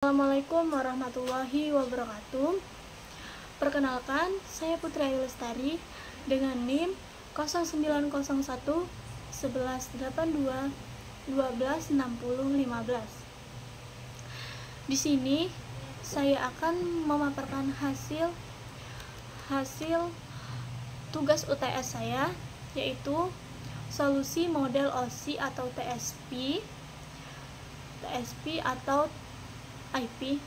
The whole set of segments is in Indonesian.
Assalamualaikum warahmatullahi wabarakatuh. Perkenalkan, saya Putri Ayu Lestari dengan NIM 0901 1182 12 60 15. Di sini saya akan memaparkan hasil tugas UTS saya, yaitu solusi model OSI atau TSP atau IP.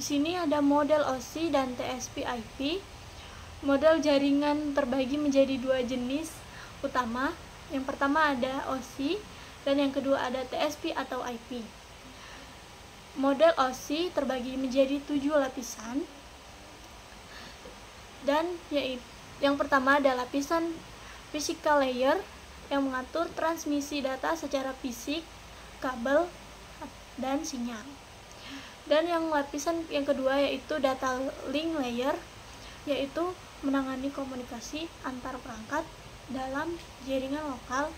Di sini ada model OSI dan TSP IP. Model jaringan terbagi menjadi dua jenis utama. Yang pertama ada OSI dan yang kedua ada TSP atau IP. Model OSI terbagi menjadi 7 lapisan. Dan yang pertama ada lapisan physical layer yang mengatur transmisi data secara fisik, kabel, dan sinyal. Dan lapisan yang kedua yaitu data link layer, yaitu menangani komunikasi antar perangkat dalam jaringan lokal,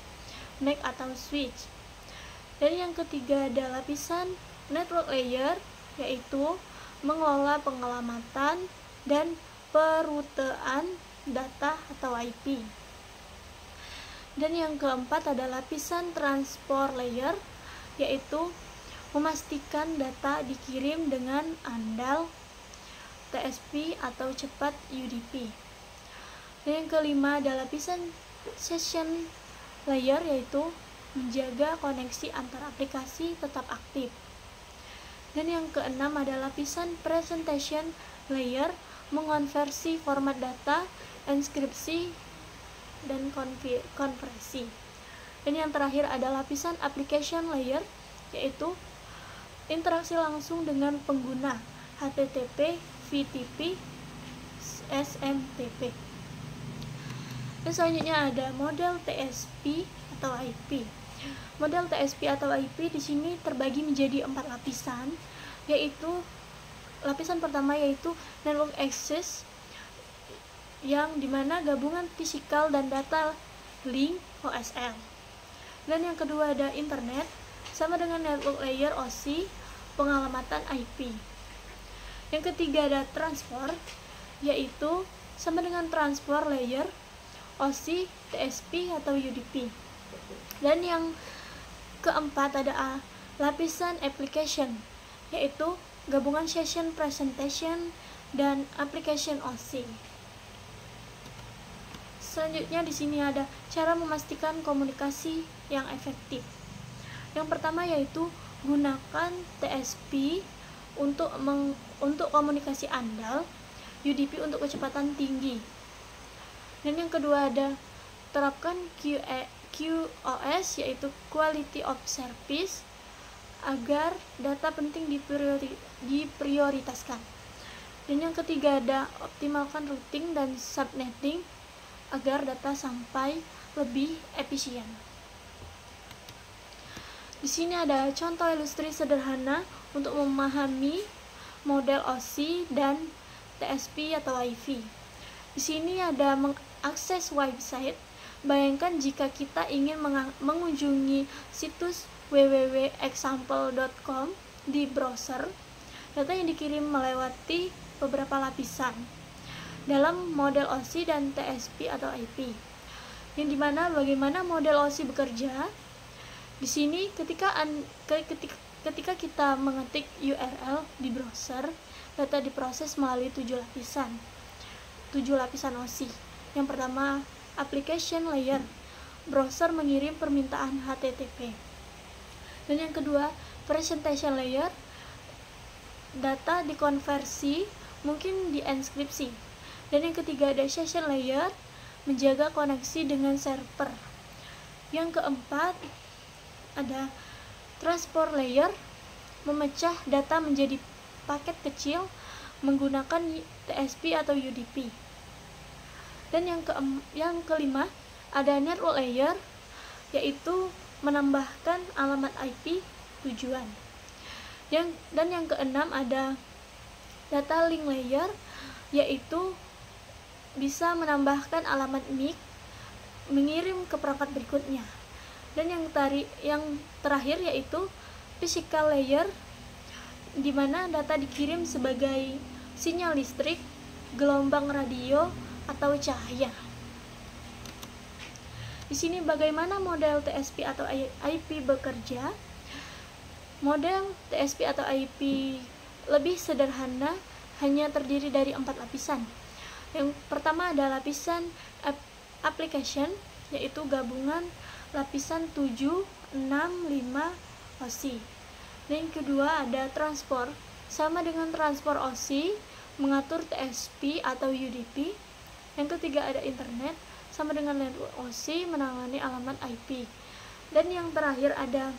NIC atau switch. Dan yang ketiga ada lapisan network layer, yaitu mengelola pengelamatan dan perutean data atau IP. Dan yang keempat ada lapisan transport layer, yaitu memastikan data dikirim dengan andal TSP atau cepat UDP. Dan yang kelima ada lapisan session layer, yaitu menjaga koneksi antar aplikasi tetap aktif. Dan yang keenam ada lapisan presentation layer, mengonversi format data, enkripsi, dan konversi. Dan yang terakhir ada lapisan application layer, yaitu interaksi langsung dengan pengguna, HTTP, VTP, SMTP. Dan selanjutnya ada model TSP atau IP. Model TSP atau IP di sini terbagi menjadi 4 lapisan, yaitu lapisan pertama yaitu network access, yang dimana gabungan fisikal dan data link OSL. Dan yang kedua ada internet, sama dengan network layer OSI, pengalamatan IP. Yang ketiga ada transport, yaitu sama dengan transport layer OSI, TSP atau UDP. Dan yang keempat ada lapisan application, yaitu gabungan session presentation dan application OSI. Selanjutnya di sini ada cara memastikan komunikasi yang efektif. Yang pertama yaitu gunakan TSP untuk komunikasi andal, UDP untuk kecepatan tinggi. Dan yang kedua ada terapkan QoS, yaitu Quality of Service, agar data penting diprioritaskan. Dan yang ketiga ada optimalkan routing dan subnetting agar data sampai lebih efisien. Di sini ada contoh ilustrasi sederhana untuk memahami model OSI dan TSP atau IV. Di sini ada mengakses website. Bayangkan jika kita ingin mengunjungi situs www.example.com di browser. Data yang dikirim melewati beberapa lapisan dalam model OSI dan TSP atau IP. Yang dimana bagaimana model OSI bekerja? Di sini ketika kita mengetik URL di browser, data diproses melalui 7 lapisan OSI. Yang pertama, application layer. Browser mengirim permintaan HTTP. Dan yang kedua, presentation layer. Data dikonversi, mungkin dienkripsi. Dan yang ketiga ada session layer, menjaga koneksi dengan server. Yang keempat ada transport layer, memecah data menjadi paket kecil menggunakan TSP atau UDP. Dan yang kelima ada network layer, yaitu menambahkan alamat IP tujuan. Dan yang keenam ada data link layer, yaitu bisa menambahkan alamat MIC mengirim ke perangkat berikutnya. Dan yang terakhir yaitu physical layer, di mana data dikirim sebagai sinyal listrik, gelombang radio, atau cahaya. Di sini bagaimana model TSP atau IP bekerja? Model TSP atau IP lebih sederhana, hanya terdiri dari 4 lapisan. Yang pertama ada lapisan application, yaitu gabungan lapisan 7, 6, 5 OSI. Dan yang kedua ada transport, sama dengan transport OSI, mengatur TSP atau UDP. Yang ketiga ada internet, sama dengan network OSI, menangani alamat IP. Dan yang terakhir ada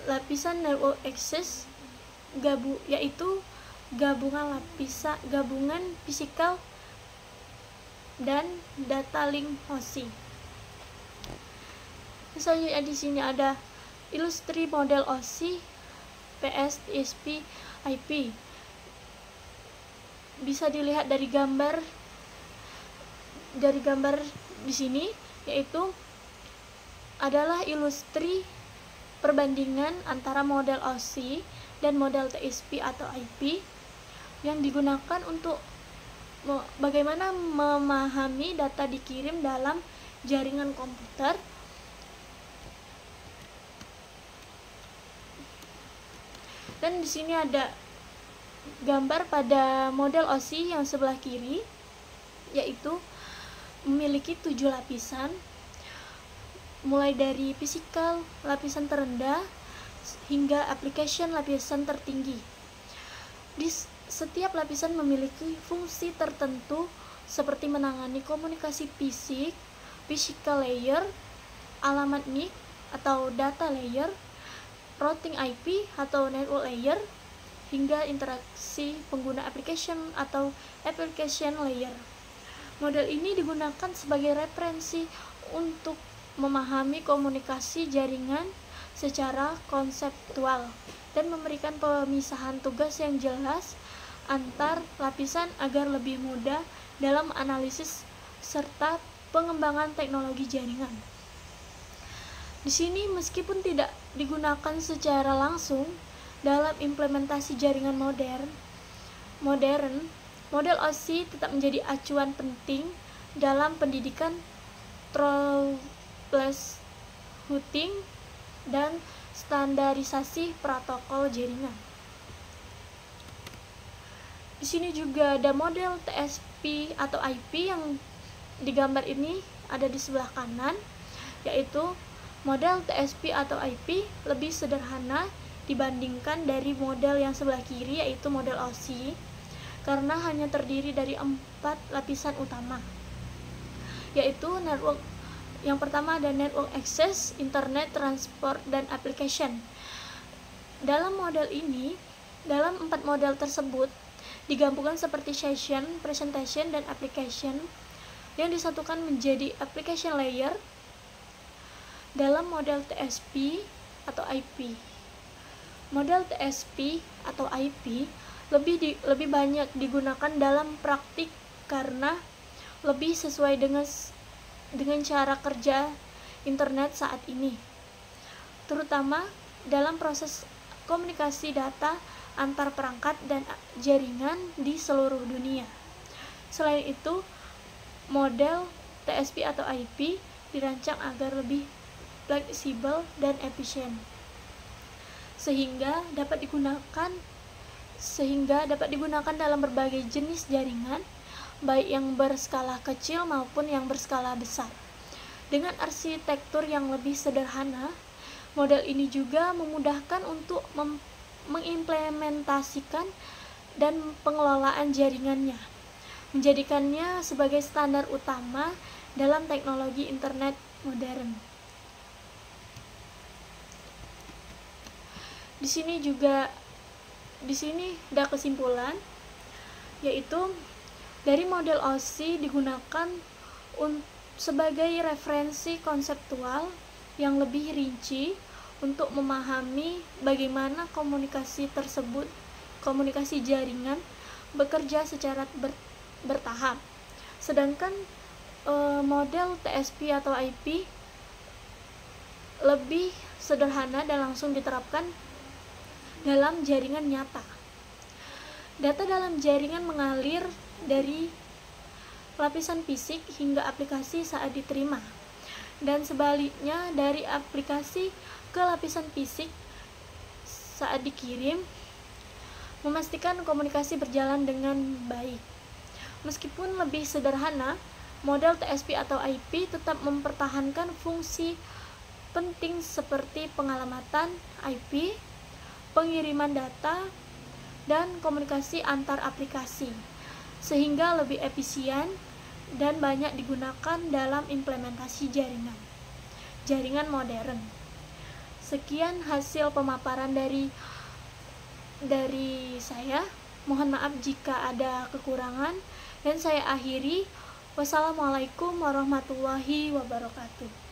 lapisan network access, yaitu gabungan fisikal dan data link OSI. Selanjutnya di sini ada ilustrasi model OSI, PS, TSP, IP. Bisa dilihat dari gambar di sini, yaitu adalah ilustrasi perbandingan antara model OSI dan model TSP atau IP yang digunakan untuk bagaimana memahami data dikirim dalam jaringan komputer. Dan di sini ada gambar pada model OSI yang sebelah kiri, yaitu memiliki 7 lapisan, mulai dari physical lapisan terendah hingga application lapisan tertinggi. Di setiap lapisan memiliki fungsi tertentu seperti menangani komunikasi fisik, physical layer, alamat NIC atau data layer, routing IP atau network layer, hingga interaksi pengguna application atau application layer. Model ini digunakan sebagai referensi untuk memahami komunikasi jaringan secara konseptual dan memberikan pemisahan tugas yang jelas antar lapisan agar lebih mudah dalam analisis serta pengembangan teknologi jaringan. Di sini meskipun tidak digunakan secara langsung dalam implementasi jaringan modern, model OSI tetap menjadi acuan penting dalam pendidikan troubleshooting dan standarisasi protokol jaringan. Di sini juga ada model TSP atau IP yang digambar ini ada di sebelah kanan, yaitu model TSP atau IP lebih sederhana dibandingkan dari model yang sebelah kiri, yaitu model OSI, karena hanya terdiri dari 4 lapisan utama, yaitu network. Yang pertama ada network access, internet, transport, dan application. Dalam 4 model tersebut digabungkan seperti session, presentation, dan application yang disatukan menjadi application layer dalam model TSP atau IP. Model TSP atau IP lebih banyak digunakan dalam praktik karena lebih sesuai dengan cara kerja internet saat ini, terutama dalam proses komunikasi data antar perangkat dan jaringan di seluruh dunia. Selain itu, model TSP atau IP dirancang agar lebih fleksibel dan efisien, sehingga dapat digunakan dalam berbagai jenis jaringan, baik yang berskala kecil maupun yang berskala besar. Dengan arsitektur yang lebih sederhana, model ini juga memudahkan untuk mengimplementasikan dan pengelolaan jaringannya, menjadikannya sebagai standar utama dalam teknologi internet modern. Di sini ada kesimpulan, yaitu dari model OSI digunakan sebagai referensi konseptual yang lebih rinci untuk memahami bagaimana komunikasi jaringan bekerja secara bertahap. Sedangkan model TSP atau IP lebih sederhana dan langsung diterapkan dalam jaringan nyata. Data dalam jaringan mengalir dari lapisan fisik hingga aplikasi saat diterima, dan sebaliknya dari aplikasi ke lapisan fisik saat dikirim, memastikan komunikasi berjalan dengan baik. Meskipun lebih sederhana, model TSP atau IP tetap mempertahankan fungsi penting seperti pengalamatan IP, pengiriman data, dan komunikasi antar aplikasi, sehingga lebih efisien dan banyak digunakan dalam implementasi jaringan modern. Sekian hasil pemaparan dari saya. Mohon maaf jika ada kekurangan, dan saya akhiri. Wassalamualaikum warahmatullahi wabarakatuh.